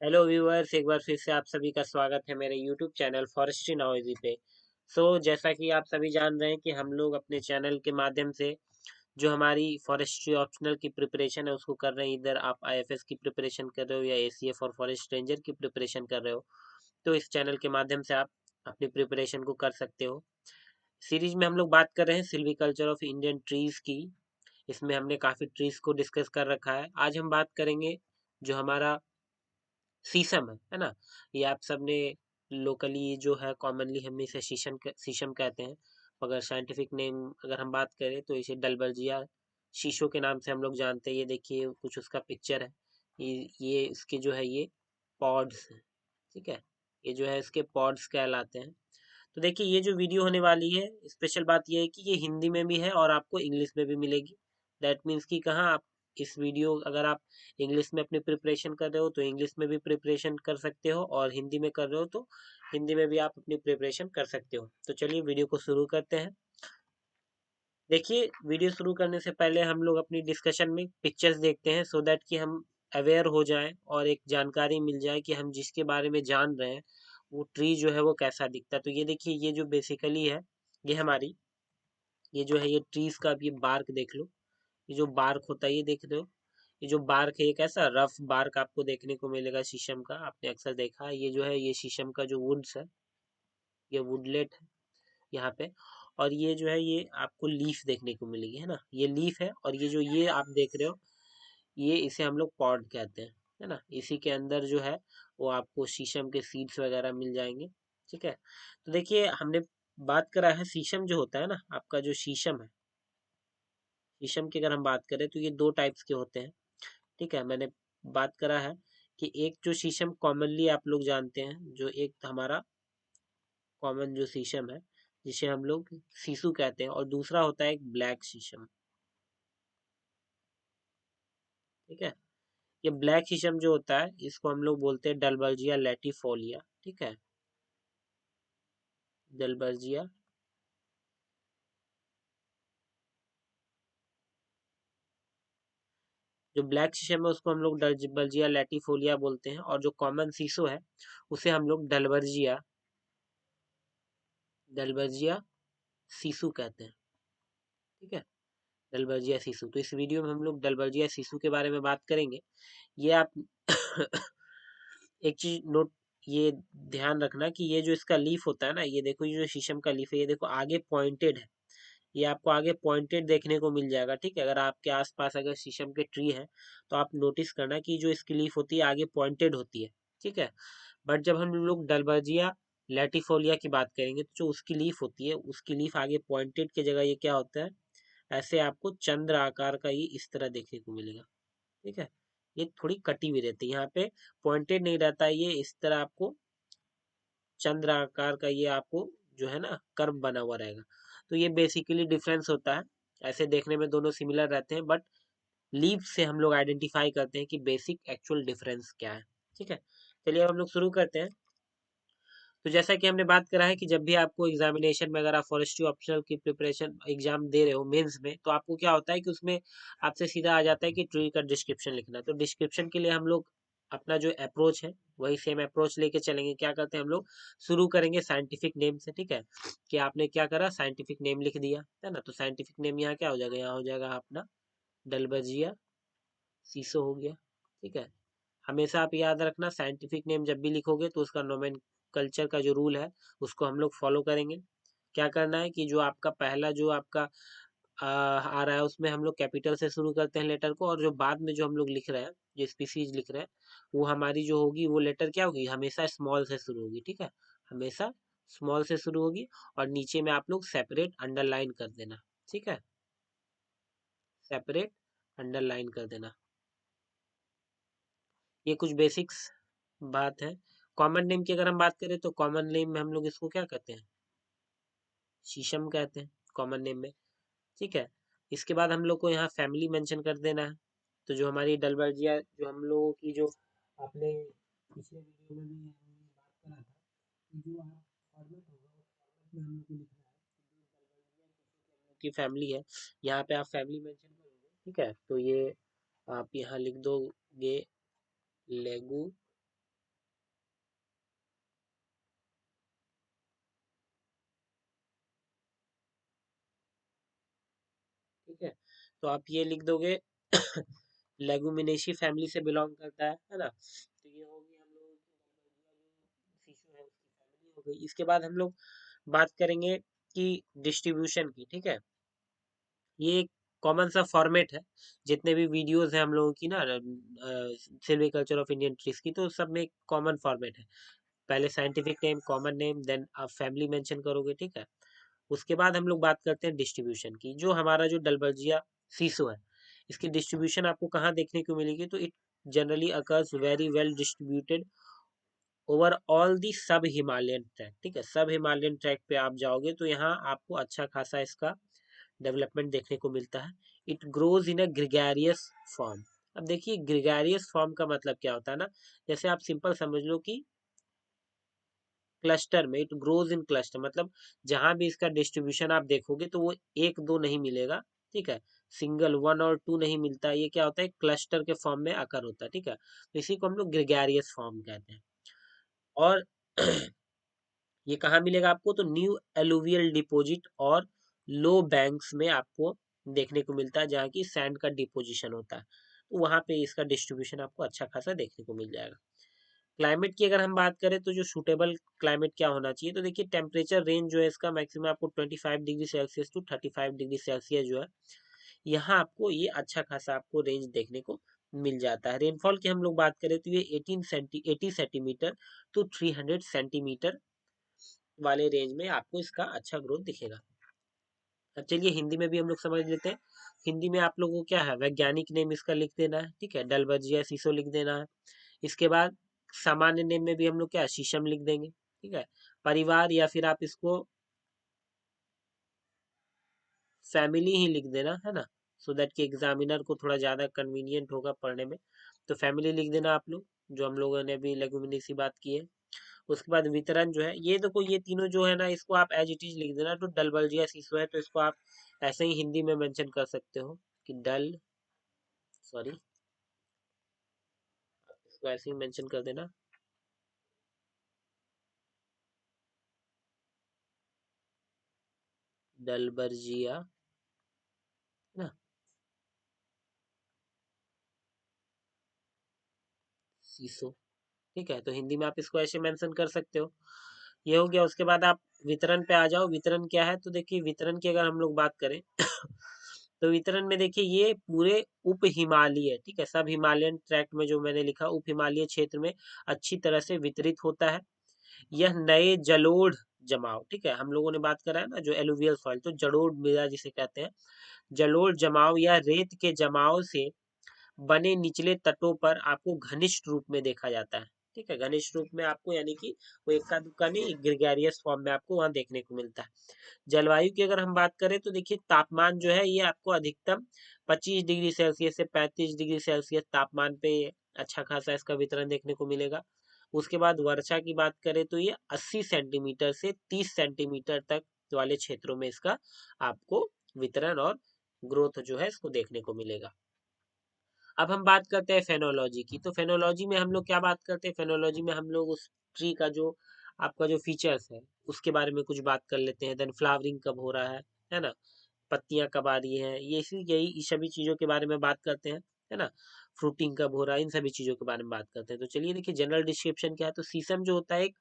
Hello viewers, एक बार फिर से आप सभी का स्वागत है मेरे यूट्यूब चैनल फॉरेस्ट्री नॉलेजी पे। जैसा कि आप सभी जान रहे हैं कि हम लोग अपने चैनल के माध्यम से जो हमारी फॉरेस्ट्री ऑप्शनल की प्रिपरेशन है उसको कर रहे हैं। इधर आप आईएफएस की प्रिपरेशन कर रहे हो या एसीएफ और फॉरेस्ट रेंजर की प्रिपरेशन कर रहे हो, तो इस चैनल के माध्यम से आप अपनी प्रिपरेशन को कर सकते हो। सीरीज में हम लोग बात कर रहे हैं सिल्वीकल्चर ऑफ इंडियन ट्रीज की। इसमें हमने काफ़ी ट्रीज को डिस्कस कर रखा है। आज हम बात करेंगे जो हमारा शीशम है ना। ये आप सबने लोकली जो है कॉमनली हम इसे शीशम कहते हैं, मगर साइंटिफिक नेम अगर हम बात करें तो इसे डलबर्जिया शीशो के नाम से हम लोग जानते हैं। ये देखिए कुछ उसका पिक्चर है। ये इसके जो है ये पॉड्स हैं, ठीक है। ये जो है इसके पॉड्स कहलाते हैं। तो देखिए ये जो वीडियो होने वाली है, स्पेशल बात ये है कि ये हिंदी में भी है और आपको इंग्लिश में भी मिलेगी। दैट मीन्स कि कहाँ आप इस वीडियो अगर आप इंग्लिश में अपनी प्रिपरेशन कर रहे हो तो इंग्लिश में भी प्रिपरेशन कर सकते हो, और हिंदी में कर रहे हो तो हिंदी में भी आप अपनी प्रिपरेशन कर सकते हो। तो चलिए वीडियो को शुरू करते हैं। देखिए वीडियो शुरू करने से पहले हम लोग अपनी डिस्कशन में पिक्चर्स देखते हैं, सो दैट कि हम अवेयर हो जाएं और एक जानकारी मिल जाए कि हम जिसके बारे में जान रहे हैं वो ट्री जो है वो कैसा दिखता है। तो ये देखिए ये जो बेसिकली है, ये हमारी ये जो है ये ट्रीज का अब ये बार्क देख लो। ये जो बार्क होता है ये देख रहे हो। ये जो बार्क है ये कैसा रफ बार्क आपको देखने को मिलेगा शीशम का, आपने अक्सर देखा है। ये जो है ये शीशम का जो वुड्स है, ये वुडलेट है यहाँ पे। और ये जो है ये आपको लीफ देखने को मिलेगी, है ना। ये लीफ है, और ये जो ये आप देख रहे हो ये इसे हम लोग पॉड कहते हैं, है ना। इसी के अंदर जो है वो आपको शीशम के सीड्स वगैरह मिल जाएंगे, ठीक है। तो देखिए हमने बात करा है शीशम जो होता है ना, आपका जो शीशम है, शीशम की अगर हम बात करें तो ये दो टाइप्स के होते हैं, ठीक है। मैंने बात करा है कि एक जो शीशम कॉमनली आप लोग जानते हैं, जो एक हमारा कॉमन जो शीशम है जिसे हम लोग सीसू कहते हैं, और दूसरा होता है एक ब्लैक शीशम, ठीक है। ये ब्लैक शीशम जो होता है इसको हम लोग बोलते हैं डलबर्जिया लैटिफोलिया, ठीक है। डलबर्जिया जो ब्लैक शीशम है उसको हम लोग डलबर्जिया लैटिफोलिया बोलते हैं, और जो कॉमन सीसो है उसे हम लोग डलबर्जिया डलबर्जिया सीसू कहते हैं, ठीक है। डलबर्जिया सीसू। तो इस वीडियो में हम लोग डलबर्जिया सीसू के बारे में बात करेंगे। ये आप एक चीज नोट, ये ध्यान रखना कि ये जो इसका लीफ होता है ना, ये देखो ये जो शीशम का लीफ है ये देखो आगे पॉइंटेड है। ये आपको आगे पॉइंटेड देखने को मिल जाएगा, ठीक है। अगर आपके आसपास अगर शीशम के ट्री है तो आप नोटिस करना कि जो इसकी लीफ होती है आगे पॉइंटेड होती है, ठीक है। बट जब हम लोग डलबर्जिया लैटिफोलिया की बात करेंगे तो जो उसकी लीफ होती है उसकी लीफ आगे पॉइंटेड की जगह ये क्या होता है, ऐसे आपको चंद्र आकार का ये इस तरह देखने को मिलेगा, ठीक है। ये थोड़ी कटी हुई रहती है, यहाँ पे पॉइंटेड नहीं रहता है, ये इस तरह आपको चंद्र आकार का ये आपको जो है ना कर्व बना हुआ रहेगा। तो ये बेसिकली डिफरेंस होता है। ऐसे देखने में दोनों सिमिलर रहते हैं, बट लीव से हम लोग आइडेंटिफाई करते हैं कि बेसिक एक्चुअल डिफरेंस क्या है, ठीक है। चलिए अब हम लोग शुरू करते हैं। तो जैसा कि हमने बात करा है कि जब भी आपको एग्जामिनेशन में अगर आप फॉरेस्ट्री ऑप्शनल की प्रिपरेशन एग्जाम दे रहे हो मेंस में, तो आपको क्या होता है कि उसमें आपसे सीधा आ जाता है कि ट्री का डिस्क्रिप्शन लिखना। तो डिस्क्रिप्शन के लिए हम लोग अपना जो अप्रोच है वही सेम अप्रोच लेके चलेंगे। क्या करते हैं हम लोग, शुरू करेंगे साइंटिफिक नेम से, ठीक है। कि आपने क्या करा, साइंटिफिक नेम लिख दिया है ना। तो साइंटिफिक नेम यहाँ क्या हो जाएगा, यहाँ हो जाएगा अपना डलबर्जिया सीसो हो गया, ठीक है। हमेशा आप याद रखना साइंटिफिक नेम जब भी लिखोगे तो उसका नोमेनकल्चर का जो रूल है उसको हम लोग फॉलो करेंगे। क्या करना है कि जो आपका पहला जो आपका आ रहा है उसमें हम लोग कैपिटल से शुरू करते हैं लेटर को, और जो बाद में जो हम लोग लिख रहे हैं, जो स्पीसीज लिख रहे हैं, वो हमारी जो होगी वो लेटर क्या होगी, हमेशा स्मॉल से शुरू होगी, ठीक है। हमेशा स्मॉल से शुरू होगी, और नीचे में आप लोग सेपरेट अंडरलाइन कर देना, ठीक है। सेपरेट अंडरलाइन कर देना। ये कुछ बेसिक्स बात है। कॉमन नेम की अगर हम बात करें तो कॉमन नेम में हम लोग इसको क्या कहते हैं, शीशम कहते हैं कॉमन नेम में, ठीक है। इसके बाद हम लोग को यहाँ फैमिली मेंशन कर देना है। तो जो हमारी डलबर्जिया जो हम लोगों की जो आपने पिछले वीडियो में भी हमने बात करा था कि जो आप फॉर्मेट होगा उस फॉर्मेट में हम लोग को लिखना है कि जो डलबर्जिया की फैमिली है, यहाँ पे आप फैमिली मेंशन करोगे, ठीक है। तो ये आप यहाँ लिख दोगे लेगू तो आप ये लिख दोगे लेगुमिनेसी फैमिली से बिलोंग करता है ना। तो ये होगी हम लोगों की शिशु है उसकी फैमिली हो गई। इसके बाद हम लोग बात करेंगे कि डिस्ट्रीब्यूशन की, ठीक है। ये एक कॉमन सा फॉर्मेट है, जितने भी वीडियोस हैं हम लोगों की ना सिल्वीकल्चर ऑफ इंडियन ट्रीज की, तो सब में एक कॉमन फॉर्मेट है। पहले scientific name, common name, then आप फैमिली मेंशन करोगे, ठीक है। उसके बाद हम लोग बात करते हैं डिस्ट्रीब्यूशन की। जो हमारा जो डलबर्जिया सीसो है, इसकी डिस्ट्रीब्यूशन आपको कहाँ देखने को मिलेगी, तो it generally occurs very well distributed over all the सब हिमालयन ट्रैक, ठीक है। सब हिमालयन ट्रैक पे आप जाओगे तो यहाँ आपको अच्छा खासा इसका डेवलपमेंट देखने को मिलता है। It grows in a gregarious form. अब देखिए ग्रिगेरियस फॉर्म का मतलब क्या होता है ना, जैसे आप सिंपल समझ लो कि क्लस्टर में, इट ग्रोज इन क्लस्टर, मतलब जहां भी इसका डिस्ट्रीब्यूशन आप देखोगे तो वो एक दो नहीं मिलेगा, ठीक है। सिंगल वन और टू नहीं मिलता, ये क्या होता है, क्लस्टर के फॉर्म में आकर होता है, ठीक है। तो इसी को हम लोग ग्रिगेरियस फॉर्म कहते हैं। और ये कहाँ मिलेगा आपको, तो न्यू एलुवियल डिपोजिट और लो बैंक्स में आपको देखने को मिलता है, जहाँ की सैंड का डिपोजिशन होता है, तो वहां पे इसका डिस्ट्रीब्यूशन आपको अच्छा खासा देखने को मिल जाएगा। क्लाइमेट की अगर हम बात करें तो जो सूटेबल क्लाइमेट क्या होना चाहिए, तो देखिए टेम्परेचर रेंज जो है इसका मैक्सिमम आपको 25 degree Celsius to 35 degree Celsius जो है, यहाँ आपको ये अच्छा खासा आपको रेंज देखने को मिल जाता है। रेनफॉल की हम लोग बात करें तो ये 80 सेंटीमीटर टू 300 सेंटीमीटर वाले रेंज में आपको इसका अच्छा ग्रोथ दिखेगा। अब चलिए हिंदी में भी हम लोग समझ लेते हैं। हिंदी में आप लोगों को क्या है, वैज्ञानिक नेम इसका लिख देना है, ठीक है, डलबर्जिया सीसो लिख देना है। इसके बाद सामान्य नेम में भी हम लोग क्या शीशम लिख देंगे, ठीक है। परिवार या फिर आप इसको फैमिली ही लिख देना है ना, सो दैट कि एग्जामिनर को थोड़ा ज्यादा कन्वीनियंट होगा पढ़ने में। तो फैमिली लिख देना आप लोग, जो हम लोगों ने अभी लेगुमिनेसी बात की है। उसके बाद वितरण जो है, ये देखो ये तीनों जो है ना, इसको आप एज इट इज लिख देना। तो डलबर्जिया सीसो है तो इसको आप ऐसे ही हिंदी में मेंशन कर सकते हो कि डल, सॉरी, इसको ऐसे ही मेंशन कर देना, डलबर्जिया ना सीसो, ठीक है। तो हिंदी में आप इसको ऐसे मेंशन कर सकते हो। ये हो गया। उसके बाद आप वितरण पे आ जाओ। वितरण क्या है, तो देखिए वितरण की अगर हम लोग बात करें तो वितरण में देखिए ये पूरे उप हिमालय, ठीक है, सब हिमालयन ट्रैक में जो मैंने लिखा उप हिमालय क्षेत्र में अच्छी तरह से वितरित होता है। यह नए जलोढ़ जमाव, ठीक है, हम लोगों ने बात करा है ना जो एलुवियल सॉइल, तो जलोढ़ मृदा जिसे कहते हैं, जलोढ़ जमाव या रेत के जमाव से बने निचले तटों पर आपको घनिष्ठ रूप में देखा जाता है, ठीक है। घनिष्ठ रूप में आपको यानी कि वो इक्का दुक्का नहीं, ग्रेगेरियस फॉर्म में आपको वहां देखने को मिलता है। जलवायु की अगर हम बात करें तो देखिए तापमान जो है ये आपको अधिकतम 25 डिग्री सेल्सियस से 35 डिग्री सेल्सियस तापमान पे अच्छा खासा इसका वितरण देखने को मिलेगा। उसके बाद वर्षा की बात करें तो ये 80 सेंटीमीटर से 30 सेंटीमीटर तक वाले क्षेत्रों में इसका आपको वितरण और ग्रोथ जो है इसको देखने को मिलेगा। अब हम बात करते हैं फेनोलॉजी की। तो फेनोलॉजी में हम लोग क्या बात करते हैं, फेनोलॉजी में हम लोग उस ट्री का जो आपका जो फीचर्स है उसके बारे में कुछ बात कर लेते हैं। देन फ्लावरिंग कब हो रहा है ना, पत्तियां कब आ रही हैं, ये इसी यही सभी चीजों के बारे में बात करते हैं, है ना। फ्रूटिंग कब हो रहा है, इन सभी चीजों के बारे में बात करते हैं। तो चलिए देखिए जनरल डिस्क्रिप्शन क्या है। तो सीसम जो होता है एक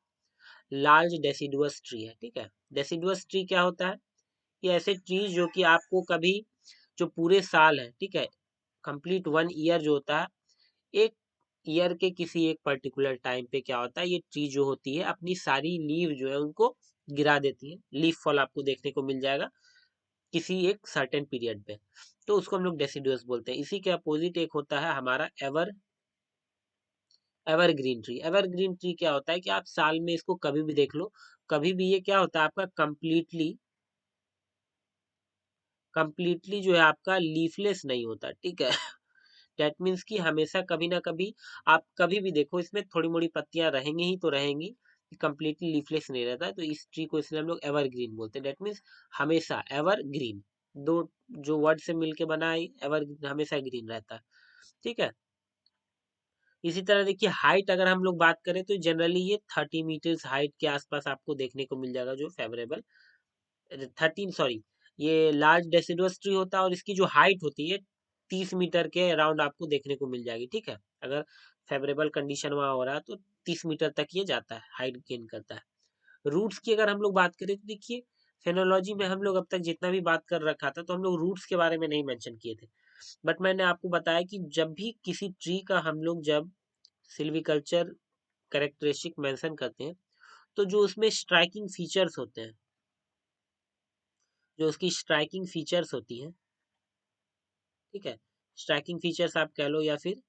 लार्ज डेसिडुअस ट्री है, ठीक है। डेसिडुअस ट्री क्या होता है, ये ऐसे ट्रीज जो कि आपको कभी जो पूरे साल है, ठीक है, कंप्लीट 1 ईयर जो होता है, एक ईयर के किसी एक पर्टिकुलर टाइम पे क्या होता है, ये ट्री जो होती है अपनी सारी लीव जो है उनको गिरा देती है। लीफ फॉल आपको देखने को मिल जाएगा किसी एक सर्टेन पीरियड पे, तो उसको हम लोग डेसिडुअस बोलते हैं। इसी के अपोजिट एक होता है हमारा एवरग्रीन ट्री। एवरग्रीन ट्री क्या होता है कि आप साल में इसको कभी भी देख लो, कभी भी ये क्या होता है आपका कंप्लीटली जो है आपका लीफलेस नहीं होता, ठीक है। दैट मीन्स कि हमेशा कभी ना कभी आप कभी भी देखो इसमें थोड़ी मोड़ी पत्तियां रहेंगी ही तो रहेंगी, कंप्लीटली लीफलेस नहीं रहता है। तो इस ट्री को इसलिए हम लोग एवरग्रीन बोलते हैं। दैट मीन्स हमेशा एवरग्रीन, दो जो वर्ड से मिलके बना है, एवर हमेशा ग्रीन रहता है, ठीक है। इसी तरह देखिए हाइट अगर हम लोग बात करें तो जनरली ये 30 मीटर्स हाइट के आसपास आपको देखने को मिल जाएगा, जो फेवरेबल 13 सॉरी ये लार्ज डेसिडुअस ट्री होता है और इसकी जो हाइट होती है 30 मीटर के अराउंड आपको देखने को मिल जाएगी, ठीक है। अगर फेवरेबल कंडीशन वहाँ हो रहा है तो 30 मीटर तक ये जाता है, हाइट गेन करता है। रूट्स की अगर हम लोग बात करें तो देखिए, फेनोलॉजी में हम लोग अब तक जितना भी बात कर रखा था तो हम लोग रूट्स के बारे में नहीं मेंशन किए थे, बट मैंने आपको बताया कि जब भी किसी ट्री का हम लोग जब सिल्वीकल्चर कैरेक्टरिस्टिक मेंशन करते हैं तो जो उसमें स्ट्राइकिंग फीचर्स होते हैं, जो उसकी स्ट्राइकिंग फीचर्स होती हैं, ठीक है, स्ट्राइकिंग फीचर्स आप कह लो या फिर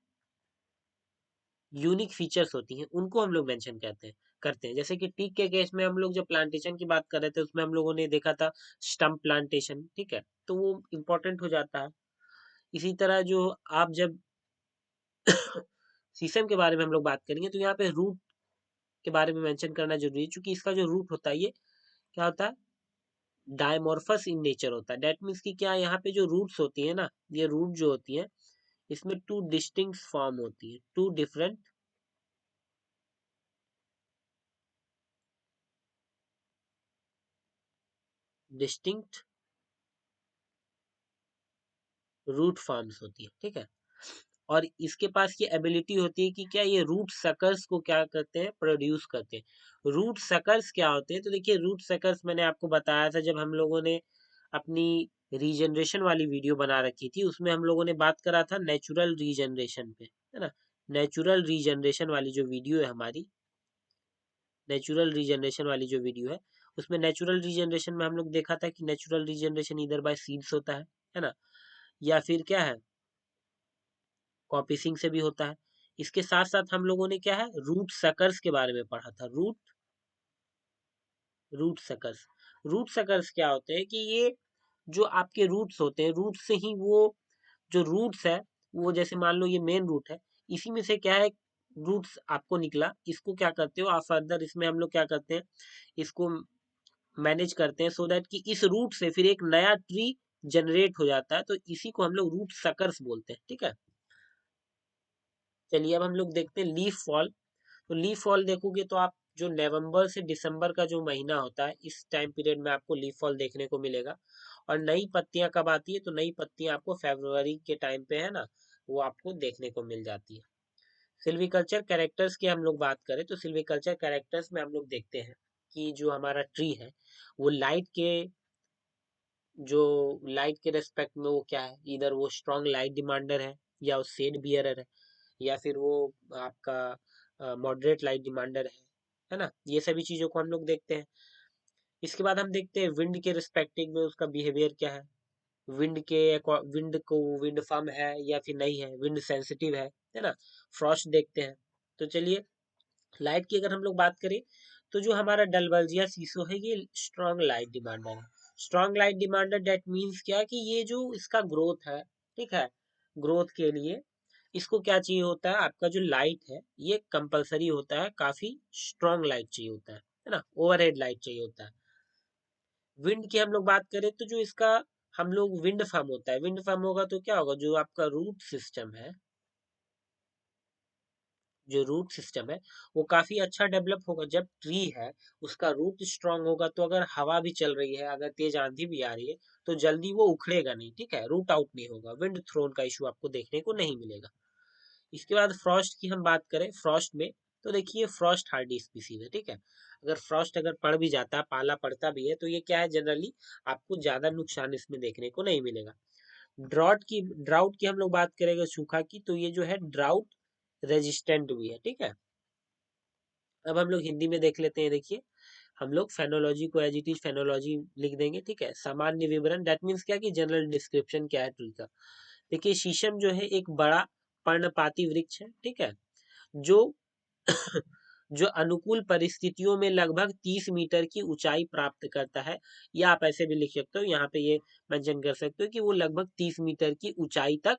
यूनिक फीचर्स होती हैं, उनको हम लोग मेंशन करते हैं। जैसे कि टीक के केस में हम लोग जब प्लांटेशन की बात कर रहे थे उसमें हम लोगों ने देखा था स्टम्प प्लांटेशन, ठीक है, तो वो इम्पोर्टेंट हो जाता है। इसी तरह जो आप जब शीशम के बारे में हम लोग बात करेंगे तो यहाँ पे रूट के बारे में मेंशन करना जरूरी है, क्योंकि इसका जो रूट होता है ये क्या होता है, डायमोर्फस इन नेचर होता है। डेट मीन्स कि क्या, यहाँ पे जो रूट्स होती है ना, ये रूट जो होती है इसमें टू डिस्टिंक्ट फॉर्म होती है, two different distinct root forms होती है, ठीक है। और इसके पास ये एबिलिटी होती है कि क्या ये रूट सकर्स को क्या करते हैं, प्रोड्यूस करते हैं। रूट सकर्स क्या होते हैं, तो देखिए रूट सकर्स मैंने आपको बताया था जब हम लोगों ने अपनी रीजनरेशन वाली वीडियो बना रखी थी, उसमें हम लोगों ने बात करा था नेचुरल रीजनरेशन पे, है ना। नेचुरल रीजनरेशन वाली जो वीडियो है हमारी, नेचुरल रीजनरेशन वाली जो वीडियो है, उसमें नेचुरल रीजनरेशन में हम लोग देखा था कि नेचुरल रीजनरेशन इधर बाय सीड्स होता है ना, या फिर क्या है, कॉपीसिंग से भी होता है। इसके साथ साथ हम लोगों ने क्या है, रूट सकर्स के बारे में पढ़ा था। रूट सकर्स, रूट सकर्स क्या होते हैं कि ये जो आपके रूट्स होते हैं, रूट से ही वो जो रूट्स है, वो जैसे मान लो ये मेन रूट है, इसी में से क्या है, रूट्स आपको निकला, इसको क्या करते हो आप फर्दर, इसमें हम लोग क्या करते हैं, इसको मैनेज करते हैं सो दैट कि इस रूट से फिर एक नया ट्री जनरेट हो जाता है, तो इसी को हम लोग रूट सकर्स बोलते हैं, ठीक है। चलिए अब हम लोग देखते हैं लीफ फॉल। तो लीफ फॉल देखोगे तो आप जो नवंबर से दिसंबर का जो महीना होता है, इस टाइम पीरियड में आपको लीफ फॉल देखने को मिलेगा। और नई पत्तियां कब आती है, तो नई पत्तियां आपको फरवरी के टाइम पे, है ना, वो आपको देखने को मिल जाती है। सिल्वीकल्चर कैरेक्टर्स की हम लोग बात करें तो सिल्वीकल्चर कैरेक्टर्स में हम लोग देखते हैं कि जो हमारा ट्री है वो जो लाइट के रेस्पेक्ट में वो क्या है, इधर वो स्ट्रॉन्ग लाइट डिमांडर है, या वो शेड बियरर है, या फिर वो आपका मॉडरेट लाइट डिमांडर है ना। ये सभी चीजों को हम लोग देखते हैं। इसके बाद हम देखते हैं विंड के रिस्पेक्टिव में उसका बिहेवियर क्या है, विंड को विंड फर्म है या फिर नहीं है, विंड सेंसिटिव है ना। फ्रॉस्ट देखते हैं। तो चलिए लाइट की अगर हम लोग बात करें तो जो हमारा डलबर्जिया सीसो है ये स्ट्रॉन्ग लाइट डिमांडर है। Strong light demander that means क्या कि ये जो इसका ग्रोथ है, ठीक है, ग्रोथ के लिए इसको क्या चाहिए होता है, आपका जो लाइट है ये कंपलसरी होता है, काफी स्ट्रॉन्ग लाइट चाहिए होता है ना, ओवरहेड लाइट चाहिए होता है। विंड की हम लोग बात करें तो जो इसका हम लोग विंड फार्म होता है, विंड फार्म होगा तो क्या होगा, जो आपका रूट सिस्टम है, जो रूट सिस्टम है वो काफी अच्छा डेवलप होगा। जब ट्री है उसका रूट स्ट्रांग होगा तो अगर हवा भी चल रही है, अगर तेज आंधी भी आ रही है तो जल्दी वो उखड़ेगा नहीं, ठीक है, रूट आउट नहीं होगा, विंड थ्रोन का इशू आपको देखने को नहीं मिलेगा। इसके बाद फ्रॉस्ट की हम बात करें, फ्रॉस्ट में तो देखिए फ्रॉस्ट हार्डी स्पीसीज है, ठीक है। अगर फ्रॉस्ट अगर पड़ भी जाता है, पाला पड़ता भी है, तो ये क्या है, जनरली आपको ज्यादा नुकसान इसमें देखने को नहीं मिलेगा। ड्राउट की हम लोग बात करेंगे, सूखा की, तो ये जो है ड्राउट रेजिस्टेंट भी है, ठीक है। अब हम लोग हिंदी में देख लेते हैं, देखिए हम लोग फेनोलॉजी को एज इट इज फेनोलॉजी लिख देंगे, ठीक है। सामान्य विवरण दैट मीन्स क्या कि जनरल डिस्क्रिप्शन क्या है ट्री का। देखिए शीशम जो है एक बड़ा पर्णपाती वृक्ष है, ठीक है, जो जो अनुकूल परिस्थितियों में लगभग 30 मीटर की ऊंचाई प्राप्त करता है, या आप ऐसे भी लिख सकते हो, यहाँ पे ये मेंशन कर सकते हो कि वो लगभग 30 मीटर की ऊंचाई तक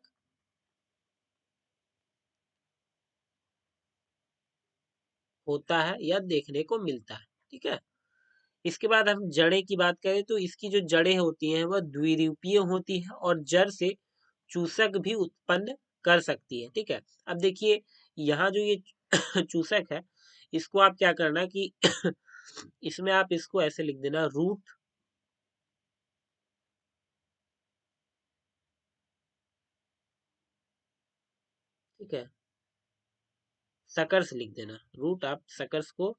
होता है या देखने को मिलता है, ठीक है। इसके बाद हम जड़ें की बात करें तो इसकी जो जड़ें होती हैं वह द्विरूपीय होती है और जड़ से चूसक भी उत्पन्न कर सकती है, ठीक है। अब देखिए यहाँ जो ये चूसक है, इसको आप क्या करना कि इसमें आप इसको ऐसे लिख देना, रूट ठीक है, सकर्स लिख देना, रूट आप सकर्स को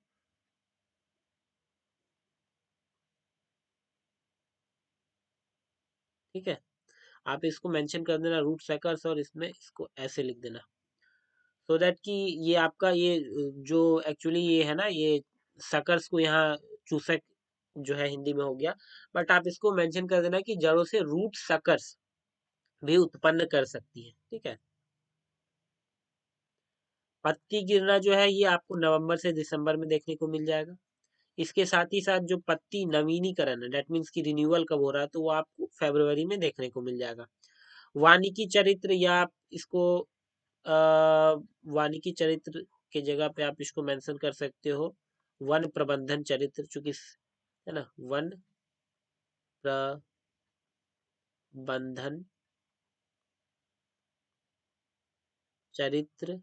ठीक है, आप इसको मेंशन कर देना रूट सकर्स, और इसमें इसको ऐसे लिख देना, सो दैट कि ये आपका ये जो एक्चुअली ये है ना, ये सकर्स को यहाँ चूसक जो है हिंदी में हो गया, बट आप इसको मेंशन कर देना कि जड़ों से रूट सकर्स भी उत्पन्न कर सकती है। ठीक है, पत्ती गिरना जो है ये आपको नवंबर से दिसंबर में देखने को मिल जाएगा। इसके साथ ही साथ जो पत्ती नवीनीकरण है, डेट मीन्स की रिन्यूअल कब हो रहा है, तो वो आपको फरवरी में देखने को मिल जाएगा। वानिकी चरित्र, या आप इसको आ, वानिकी चरित्र के जगह पे आप इसको मेंशन कर सकते हो वन प्रबंधन चरित्र, चूंकि है ना, वन प्रबंधन चरित्र,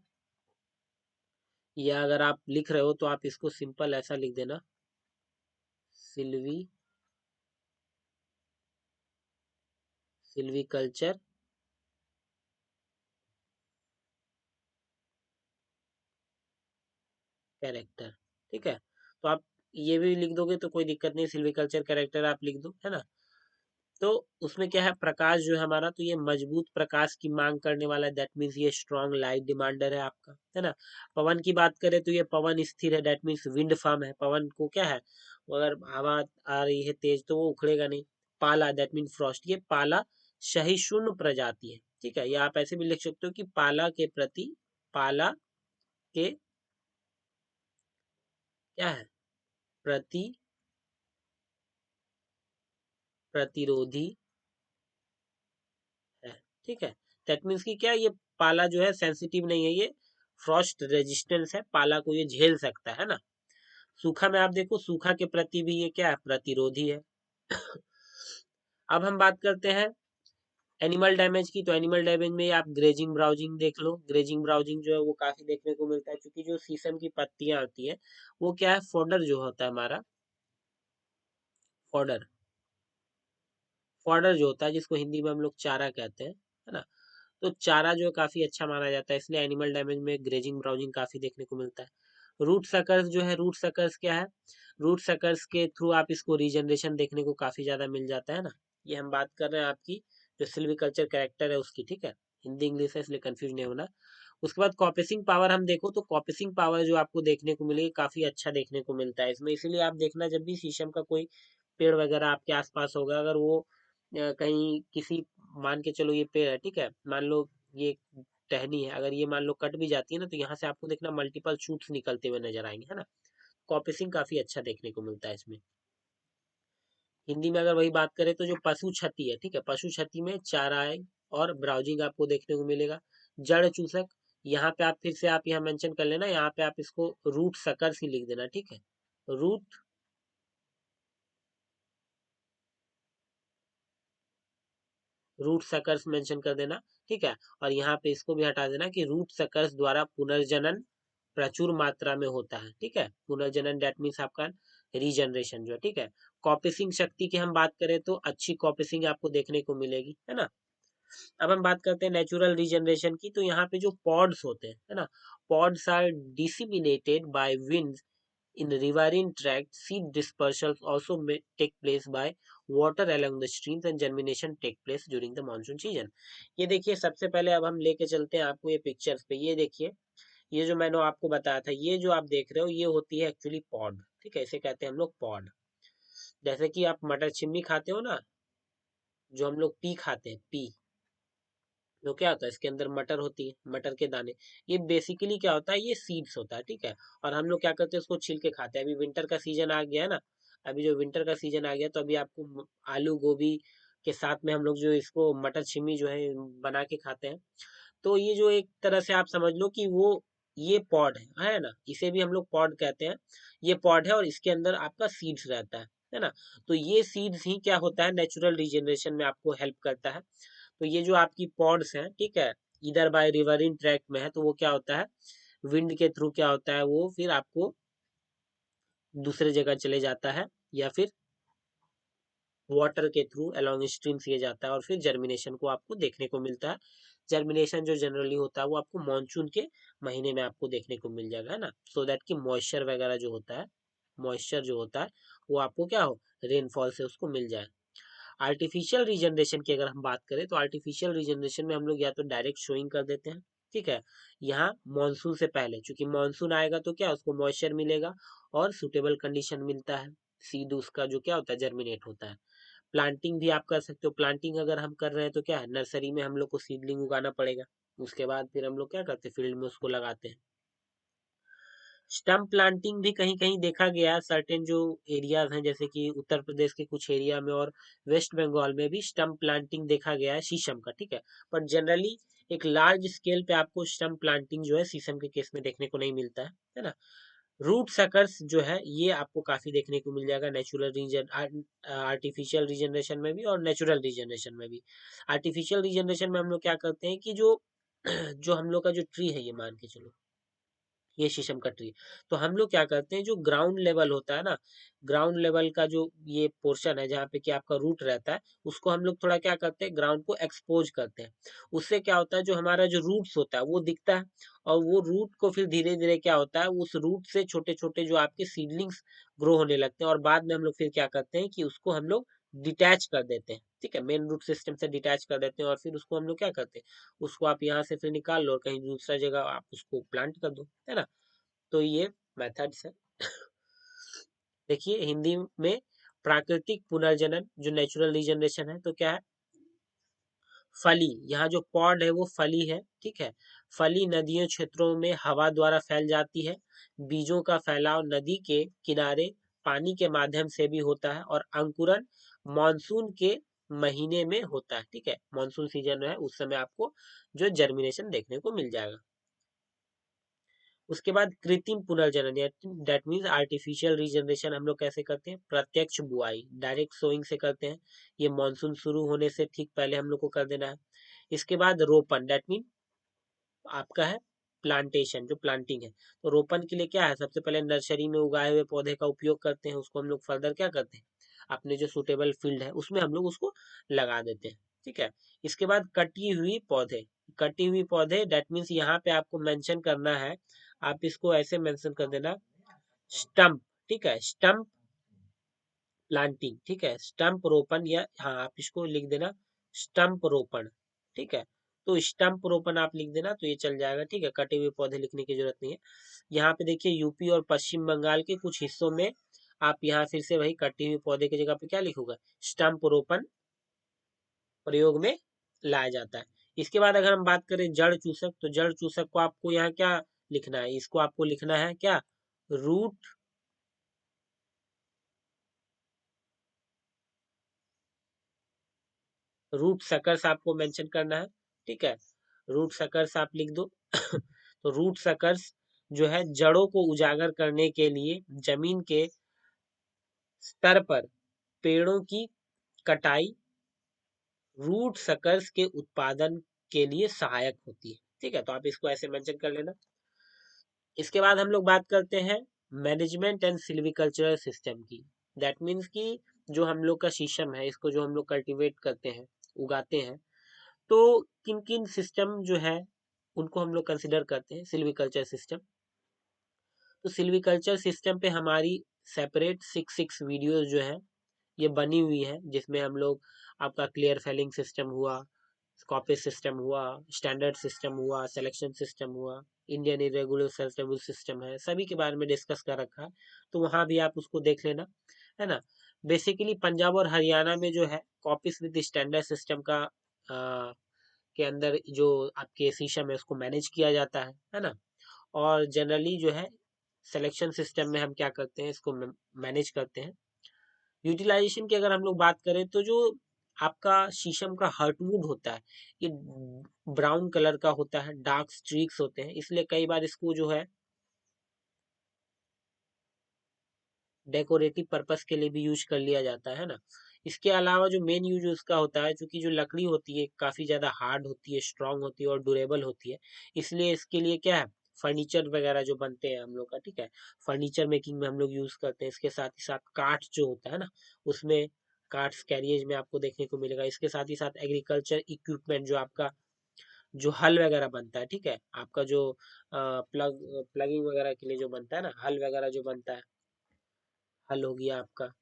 या अगर आप लिख रहे हो तो आप इसको सिंपल ऐसा लिख देना, सिल्वी सिल्वीकल्चर कैरेक्टर। ठीक है, तो आप ये भी लिख दोगे तो कोई दिक्कत नहीं, सिल्वीकल्चर कैरेक्टर आप लिख दो, है ना। तो उसमें क्या है, प्रकाश जो है हमारा, तो ये मजबूत प्रकाश की मांग करने वाला है, दैट मीन्स ये स्ट्रॉन्ग लाइट डिमांडर है आपका, है ना। पवन की बात करें तो ये पवन स्थिर है, दैट मीन्स विंड फार्म है। पवन को क्या है, वो अगर हवा आ रही है तेज तो वो उखड़ेगा नहीं। पाला, दैट मीन्स फ्रॉस्ट, ये पाला सहिष्णु प्रजाति है। ठीक है, या आप ऐसे भी लिख सकते हो कि पाला के प्रति, पाला के क्या है, प्रति प्रतिरोधी है। ठीक है, दैट मीन्स कि क्या, ये पाला जो है सेंसिटिव नहीं है, ये फ्रॉस्ट रेजिस्टेंस है, पाला को ये झेल सकता है ना। सूखा में आप देखो, सूखा के प्रति भी ये क्या है, प्रतिरोधी है। अब हम बात करते हैं एनिमल डैमेज की, तो एनिमल डैमेज में आप ग्रेजिंग ब्राउजिंग देख लो। ग्रेजिंग ब्राउजिंग जो है वो काफी देखने को मिलता है, क्योंकि जो शीशम की पत्तियां आती है वो क्या है, फोडर जो होता है हमारा, फॉडर, फॉडर जो होता है जिसको हिंदी में हम लोग चारा कहते हैं, है ना। तो चारा जो है काफी अच्छा माना जाता है, इसलिए एनिमल डैमेज में ग्रेजिंग ब्राउजिंग काफी देखने को मिलता है। रूट सकर्स जो है, रूट सकर्स क्या है, रूट सकर्स के थ्रू आप इसको रीजनरेशन देखने को काफी ज्यादा मिल जाता है ना। ये हम बात कर रहे हैं आपकी जो सिल्वीकल्चर कैरेक्टर है उसकी। ठीक है, हिंदी इंग्लिश है इसलिए कंफ्यूज नहीं होना। उसके बाद कॉपिसिंग पावर हम देखो तो कॉपिसिंग पावर जो आपको देखने को मिलेगी काफी अच्छा देखने को मिलता है इसमें, इसीलिए आप देखना जब भी शीशम का कोई पेड़ वगैरह आपके आसपास होगा, अगर वो कहीं किसी, मान के चलो ये पेड़ है, ठीक है, मान लो ये टहनी है, अगर ये मान लो कट भी जाती है ना, तो यहाँ से आपको देखना मल्टीपल शूट्स निकलते हुए नजर आएंगे, है ना। कॉपिसिंग काफी अच्छा देखने को मिलता है इसमें। हिंदी में अगर वही बात करें तो जो पशु क्षति है, ठीक है, पशु क्षति में चाराई और ब्राउजिंग आपको देखने को मिलेगा। जड़ चूसक, यहाँ पे आप फिर से आप यहाँ मेंशन कर लेना, यहाँ पे आप इसको रूट सकर्स ही लिख देना। ठीक है, रूट रूट सकर्स मेंशन कर देना। ठीक है, और यहाँ पे इसको भी हटा देना कि रूट सकर्स द्वारा पुनर्जनन प्रचुर मात्रा में होता है। ठीक है, पुनर्जनन डेट मीन्स आपका रीजनरेशन जो है। ठीक है, कॉपिसिंग शक्ति की हम बात करें तो अच्छी कॉपिसिंग आपको देखने को मिलेगी, है ना। अब हम बात करते हैं नेचुरल रीजनरेशन की, तो यहाँ पे जो पॉड्स होते हैं, है ना, pods are disseminated by wind in riverine tract. Seed dispersal also may take place by water along the streams and germination take place during the monsoon season. ये देखिए, सबसे पहले अब हम लेके चलते हैं आपको ये पिक्चर्स पे। ये देखिए, ये जो मैंने आपको बताया था, ये जो आप देख रहे हो ये होती है एक्चुअली पॉड। ठीक है, इसे कहते हैं हम लोग पॉड। जैसे कि आप मटर छिम्मी खाते हो ना, जो हम लोग पी खाते हैं, पी, तो क्या होता है, इसके अंदर मटर होती है, मटर के दाने। ये बेसिकली क्या होता है, ये सीड्स होता है। ठीक है, और हम लोग क्या करते हैं, उसको छील के खाते हैं। अभी विंटर का सीजन आ गया है ना, अभी जो विंटर का सीजन आ गया, तो अभी आपको आलू गोभी के साथ में हम लोग जो इसको मटर छिमी जो है बना के खाते हैं। तो ये जो एक तरह से आप समझ लो कि वो ये पॉड है ना, इसे भी हम लोग पॉड कहते हैं। ये पॉड है और इसके अंदर आपका सीड्स रहता है ना। तो ये सीड्स ही क्या होता है, नेचुरल रिजेनरेशन में आपको हेल्प करता है। तो ये जो आपकी पॉड्स हैं, ठीक है, इधर बाय रिवरिंग ट्रैक में है, तो वो क्या होता है, विंड के थ्रू क्या होता है, वो फिर आपको दूसरे जगह चले जाता है, या फिर वाटर के थ्रू अलोंग स्ट्रीम्स ये जाता है, और फिर जर्मिनेशन को आपको देखने को मिलता है। जर्मिनेशन जो जनरली होता है वो आपको मानसून के महीने में आपको देखने को मिल जाएगा, है ना, सो दैट कि मॉइस्चर वगैरह जो होता है, मॉइस्चर जो होता है वो आपको क्या हो, रेनफॉल से उसको मिल जाए। आर्टिफिशियल रीजनरेशन की अगर हम बात करें तो आर्टिफिशियल रीजनरेशन में हम लोग या तो डायरेक्ट शोइंग कर देते हैं, ठीक है, यहाँ मानसून से पहले, क्योंकि मानसून आएगा तो क्या उसको मॉइस्चर मिलेगा और सुटेबल कंडीशन मिलता है, सीड उसका जो क्या होता है जर्मिनेट होता है। प्लांटिंग भी आप कर सकते हो, प्लांटिंग अगर हम कर रहे हैं तो क्या है, नर्सरी में हम लोग को सीडलिंग उगाना पड़ेगा, उसके बाद फिर हम लोग क्या करते हैं, फील्ड में उसको लगाते हैं। स्टम्प प्लांटिंग भी कहीं कहीं देखा गया है, सर्टेन जो एरियाज हैं जैसे कि उत्तर प्रदेश के कुछ एरिया में और वेस्ट बंगाल में भी स्टम्प प्लांटिंग देखा गया है शीशम का, ठीक है, पर जनरली एक लार्ज स्केल पे आपको स्टम्प प्लांटिंग जो है शीशम के केस में देखने को नहीं मिलता है ना। रूट सकर्स जो है ये आपको काफी देखने को मिल जाएगा नेचुरल रीजन, आर्टिफिशियल रीजनरेशन में भी और नेचुरल रीजनरेशन में भी। आर्टिफिशियल रीजनरेशन में हम लोग क्या करते हैं कि जो जो हम लोग का जो ट्री है, ये मान के चलो ये शीशम का ट्री, तो हम लोग क्या करते हैं जो ग्राउंड लेवल होता है ना, ग्राउंड लेवल का जो ये पोर्शन है जहाँ पे कि आपका रूट रहता है, उसको हम लोग थोड़ा क्या करते हैं, ग्राउंड को एक्सपोज करते हैं। उससे क्या होता है जो हमारा जो रूट्स होता है वो दिखता है, और वो रूट को फिर धीरे धीरे क्या होता है, उस रूट से छोटे छोटे जो आपके सीडलिंग्स ग्रो होने लगते हैं, और बाद में हम लोग फिर क्या करते हैं कि उसको हम लोग डिटैच कर देते हैं, ठीक है, मेन रूट सिस्टम से डिटैच कर देते हैं, और फिर उसको हम लोग क्या करते हैं, उसको आप यहाँ से फिर निकाल लो और कहीं दूसरा जगह आप उसको प्लांट कर दो, है ना। तो ये मेथड्स है। देखिए हिंदी में प्राकृतिक पुनर्जनन जो नेचुरल रीजनरेशन है तो क्या है, फली, यहाँ जो पॉड है वो फली है, ठीक है, फली नदियों क्षेत्रों में हवा द्वारा फैल जाती है, बीजों का फैलाव नदी के किनारे पानी के माध्यम से भी होता है, और अंकुरन मानसून के महीने में होता है, ठीक है, मानसून सीजन है उस समय आपको जो जर्मिनेशन देखने को मिल जाएगा। उसके बाद कृत्रिम पुनर्जनन, दैट मीन्स आर्टिफिशियल रीजनरेशन हम लोग कैसे करते हैं, प्रत्यक्ष बुआई डायरेक्ट सोइंग से करते हैं, ये मानसून शुरू होने से ठीक पहले हम लोग को कर देना है। इसके बाद रोपण, दैट मीन आपका है प्लांटेशन, जो प्लांटिंग है, तो रोपण के लिए क्या है, सबसे पहले नर्सरी में उगाए हुए पौधे का उपयोग करते हैं, उसको हम लोग फर्दर क्या करते हैं, अपने जो सुटेबल फील्ड है उसमें हम लोग उसको लगा देते हैं, ठीक है। इसके बाद कटी हुई पौधे, कटी हुई पौधे दैट मीन्स यहाँ पे आपको मेंशन करना है, आप इसको ऐसे मेंशन कर देना, स्टम्प, ठीक है, स्टम्प प्लांटिंग, ठीक है, स्टम्प रोपण, या हाँ आप इसको लिख देना स्टम्प रोपण, ठीक है, तो स्टम्प रोपण आप लिख देना तो ये चल जाएगा, ठीक है, कटे हुए पौधे लिखने की जरूरत नहीं है। यहाँ पे देखिए यूपी और पश्चिम बंगाल के कुछ हिस्सों में आप यहाँ फिर से वही कटे हुए पौधे की जगह पे क्या लिखूंगा, स्टम्प रोपण प्रयोग में लाया जाता है। इसके बाद अगर हम बात करें जड़ चूसक, तो जड़ चूसक को आपको यहाँ क्या लिखना है, इसको आपको लिखना है क्या, रूट, रूट सकर्स आपको मेंशन करना है, ठीक है, रूट सकर्स आप लिख दो। तो रूट सकर्स जो है जड़ों को उजागर करने के लिए जमीन के स्तर पर पेड़ों की कटाई रूट सकर्स के उत्पादन के लिए सहायक होती है, ठीक है, तो आप इसको ऐसे मेंशन कर लेना। इसके बाद हम लोग बात करते हैं मैनेजमेंट एंड सिल्वीकल्चरल सिस्टम की, दैट मीन्स कि जो हम लोग का शीशम है इसको जो हम लोग कल्टीवेट करते हैं, उगाते हैं, तो किन किन सिस्टम जो है उनको हम लोग कंसिडर करते हैं सिल्वीकल्चर सिस्टम। तो सिल्वीकल्चर सिस्टम पे हमारी सेपरेट सिक्स वीडियोस जो है ये बनी हुई है, जिसमें हम लोग आपका क्लियर फेलिंग सिस्टम हुआ, स्कॉपेज सिस्टम हुआ, स्टैंडर्ड सिस्टम हुआ, सिलेक्शन सिस्टम हुआ, इंडियन इरेगुलर सेल्फ सिस्टम है, सभी के बारे में डिस्कस कर रखा है, तो वहां भी आप उसको देख लेना, है ना। बेसिकली पंजाब और हरियाणा में जो है कॉपीज विद स्टैंडर्ड सिस्टम का के अंदर जो आपके शीशम है उसको मैनेज किया जाता है ना। और जनरली जो है सिलेक्शन सिस्टम में हम क्या करते हैं, इसको मैनेज करते हैं। यूटिलाइजेशन की अगर हम लोग बात करें तो जो आपका शीशम का हर्टवुड होता है ये ब्राउन कलर का होता है, डार्क स्ट्रीक्स होते हैं, इसलिए कई बार इसको जो है डेकोरेटिव पर्पस के लिए भी यूज कर लिया जाता है ना। इसके अलावा जो मेन यूज उसका होता है, क्योंकि जो लकड़ी होती है काफी ज्यादा हार्ड होती है, स्ट्रांग होती है और ड्यूरेबल होती है, इसलिए इसके लिए क्या है, फर्नीचर वगैरह जो बनते हैं हम लोग का, ठीक है, फर्नीचर मेकिंग में हम लोग यूज करते हैं। इसके साथ ही साथ काठ जो होता है ना, उसमें काठ कैरियज में आपको देखने को मिलेगा। इसके साथ ही साथ एग्रीकल्चर इक्विपमेंट जो आपका जो हल वगैरह बनता है, ठीक है, आपका जो प्लगिंग वगैरह के लिए जो बनता है ना, हल वगैरह जो बनता है, हल हो गया आपका,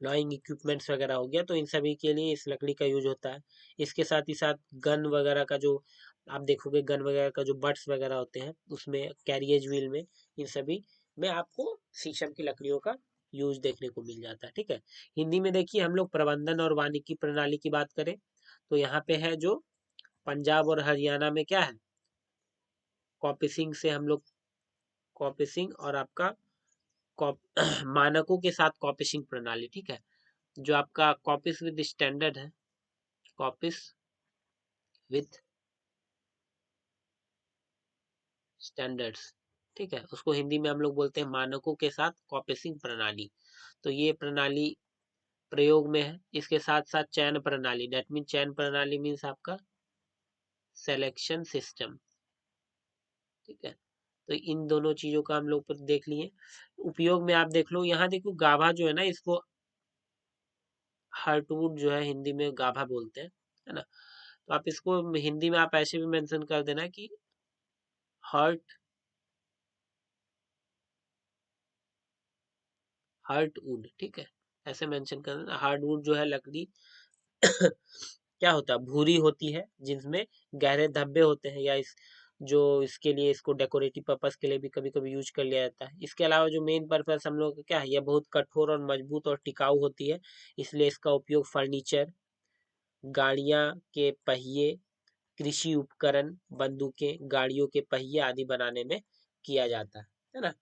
नॉइंग इक्विपमेंट्स वगैरह हो गया, तो इन सभी के लिए इस लकड़ी का यूज होता है। इसके साथ ही साथ गन वगैरह का जो आप देखोगे, गन वगैरह का जो बट्स वगैरह होते हैं उसमें, कैरियज व्हील में, इन सभी में आपको शीशम की लकड़ियों का यूज देखने को मिल जाता है, ठीक है। हिंदी में देखिए, हम लोग प्रबंधन और वानिकी प्रणाली की बात करें तो यहाँ पे है जो पंजाब और हरियाणा में क्या है, कॉपिसिंग से हम लोग, कॉपिसिंग और आपका कॉप मानकों के साथ कॉपिसिंग प्रणाली, ठीक है, जो आपका कॉपिस विद स्टैंडर्ड है, कॉपिस विथ स्टैंडर्ड्स, ठीक है, उसको हिंदी में हम लोग बोलते हैं मानकों के साथ कॉपिसिंग प्रणाली। तो ये प्रणाली प्रयोग में है। इसके साथ साथ चयन प्रणाली, डेट मीन चयन प्रणाली मीन्स आपका सिलेक्शन सिस्टम, ठीक है। तो इन दोनों चीजों का हम लोग देख लिए। उपयोग में आप देख लो, यहाँ देखो गाभा जो है ना, इसको हर्टवुड जो है हिंदी में गाभा बोलते हैं, है ना। तो आप इसको हिंदी में आप ऐसे भी मेंशन कर देना कि हर्ट हार्डवुड, ठीक है, ऐसे मेंशन कर देना। हार्डवुड जो है लकड़ी क्या होता है, भूरी होती है, जिसमें गहरे धब्बे होते हैं, या इस जो इसके लिए, इसको डेकोरेटिव पर्पस के लिए भी कभी कभी यूज कर लिया जाता है। इसके अलावा जो मेन पर्पस हम लोग का क्या है, यह बहुत कठोर और मजबूत और टिकाऊ होती है, इसलिए इसका उपयोग फर्नीचर, गाड़ियां के पहिए, कृषि उपकरण, बंदूकें, गाड़ियों के पहिए आदि बनाने में किया जाता है ना।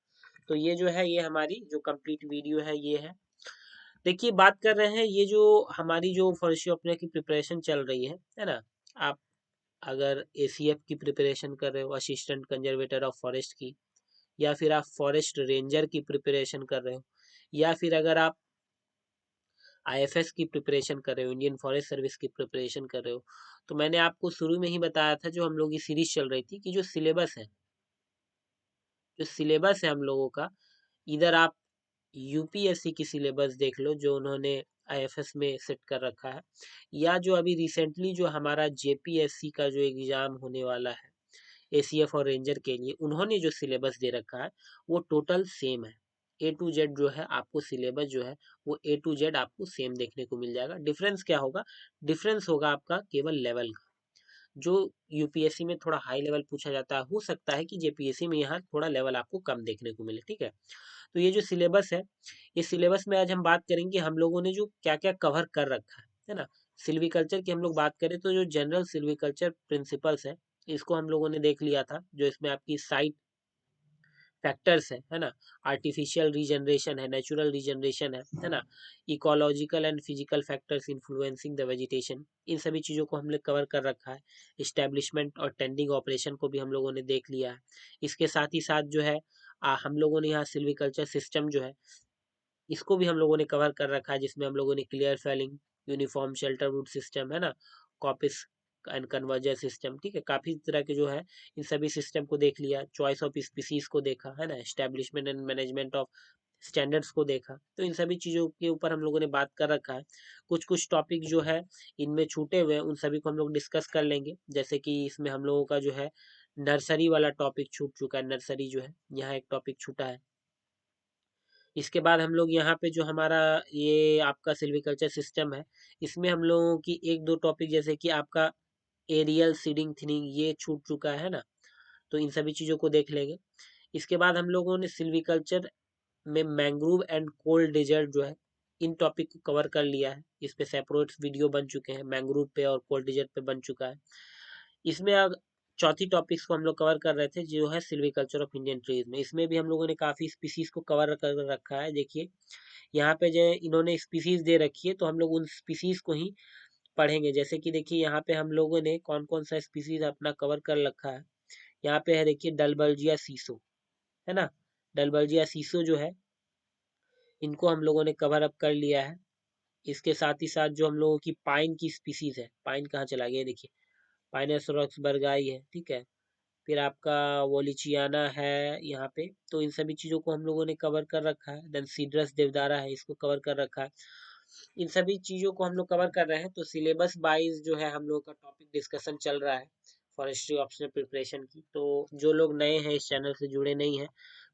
तो ये जो है, ये हमारी जो कंप्लीट वीडियो है ये है। देखिए, बात कर रहे हैं, ये जो हमारी जो फॉरेस्ट्री ऑफिसर की प्रिपरेशन चल रही है ना। आप अगर एसीएफ की प्रिपरेशन कर रहे हो, असिस्टेंट कंजर्वेटर ऑफ फॉरेस्ट की, या फिर आप फॉरेस्ट रेंजर की प्रिपरेशन कर रहे हो, या फिर अगर आप आईएफएस की प्रिपरेशन कर रहे हो, इंडियन फॉरेस्ट सर्विस की प्रिपरेशन कर रहे हो, तो मैंने आपको शुरू में ही बताया था, जो हम लोग की सीरीज चल रही थी, कि जो सिलेबस है, जो सिलेबस है हम लोगों का, इधर आप यूपीएससी की सिलेबस देख लो, जो उन्होंने आईएफएस में सेट कर रखा है, या जो अभी रिसेंटली जो हमारा जेपीएससी का जो एग्जाम होने वाला है एसीएफ और रेंजर के लिए, उन्होंने जो सिलेबस दे रखा है वो टोटल सेम है। ए टू जेड जो है आपको सिलेबस जो है, वो ए टू जेड आपको सेम देखने को मिल जाएगा। डिफरेंस क्या होगा, डिफरेंस होगा आपका केवल लेवल का। जो यूपीएससी में थोड़ा हाई लेवल पूछा जाता है, हो सकता है कि जेपीएससी में यहाँ थोड़ा लेवल आपको कम देखने को मिले, ठीक है। तो ये जो सिलेबस है, ये सिलेबस में आज हम बात करेंगे हम लोगों ने जो क्या क्या कवर कर रखा है ना। सिल्वीकल्चर की हम लोग बात करें तो जो जनरल सिल्वीकल्चर प्रिंसिपल्स है, इसको हम लोगों ने देख लिया था, जो इसमें आपकी साइट फैक्टर्स है ना, आर्टिफिशियल रीजनरेशन है, नेचुरल रीजनरेशन है ना, ecological and physical factors influencing the vegetation, इन सभी चीज़ों को हमने कवर कर रखा है। इस्टेब्लिशमेंट और टेंडिंग ऑपरेशन को भी हम लोगों ने देख लिया है। इसके साथ ही साथ जो है, हम लोगों ने यहाँ सिल्वीकल्चर सिस्टम जो है, इसको भी हम लोगों ने कवर कर रखा है, जिसमें हम लोगों ने clear felling, uniform shelter wood system है ना, कॉपिस एंड कन्वर्जर सिस्टम, ठीक है, काफी तरह के जो है इन सभी सिस्टम को देख लिया। चॉइस ऑफ स्पीसीज को देखा है ना, establishment and management of standards को देखा। तो इन सभी चीजों के ऊपर हम लोगों ने बात कर रखा है। कुछ कुछ टॉपिक जो है इनमें छूटे हुए हैं, उन सभी को हम लोग डिस्कस कर लेंगे। जैसे कि इसमें हम लोगों का जो है नर्सरी वाला टॉपिक छूट चुका है, नर्सरी जो है यहाँ एक टॉपिक छूटा है। इसके बाद हम लोग यहाँ पे जो हमारा ये आपका सिल्वीकल्चर सिस्टम है, इसमें हम लोगों की एक दो टॉपिक, जैसे कि आपका एरियल सीडिंग थिनिंग, ये छूट चुका है ना। तो इन सभी चीज़ों को देख लेंगे। इसके बाद हम लोगों ने सिल्वीकल्चर में मैंग्रोव एंड कोल्ड डेजर्ट जो है, इन टॉपिक को कवर कर लिया है। इस पे सेपरेट वीडियो बन चुके हैं, मैंग्रोव पे और कोल्ड डेजर्ट पे बन चुका है। इसमें अब चौथी टॉपिक्स को हम लोग कवर कर रहे थे, जो है सिल्वीकल्चर ऑफ इंडियन ट्रीज में। इसमें भी हम लोगों ने काफी स्पीसीज को कवर कर रखा है। देखिए यहाँ पे जो इन्होंने स्पीसीज दे रखी है, तो हम लोग उन स्पीसीज को ही पढ़ेंगे। जैसे कि देखिए यहाँ पे हम लोगों ने कौन कौन सा स्पीसीज अपना कवर कर रखा है। यहाँ पे है देखिए डलबर्जिया सीसो, है ना, डलबर्जिया सीसो जो है, इनको हम लोगों ने कवर अप कर लिया है। इसके साथ ही साथ जो हम लोगों की पाइन की स्पीसीज है, पाइन कहाँ चला गया देखिए, पाइनोसोरस बर्गाई है, ठीक है, फिर आपका वोलिचियाना है यहाँ पे। तो इन सभी चीज़ों को हम लोगों ने कवर कर रखा है। देन सीड्रस देवदारा है, इसको कवर कर रखा है। इन सभी चीज़ों को हम लोग कवर कर रहे हैं। तो सिलेबस वाइज जो है हम लोग का टॉपिक डिस्कशन चल रहा है फॉरेस्ट्री ऑप्शनल प्रिपरेशन की। तो जो लोग नए हैं, इस चैनल से जुड़े नहीं हैं,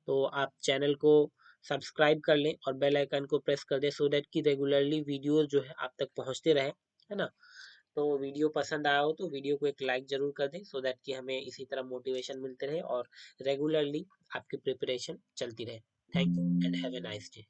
तो आप चैनल को सब्सक्राइब कर लें और बेल आइकन को प्रेस कर दें, सो दैट कि रेगुलरली वीडियोस जो है आप तक पहुंचते रहे, है ना। तो वीडियो पसंद आया हो तो वीडियो को एक लाइक जरूर कर दें, सो दैट कि हमें इसी तरह मोटिवेशन मिलते रहे और रेगुलरली आपकी प्रिपरेशन चलती रहे। Thank you and have a nice day.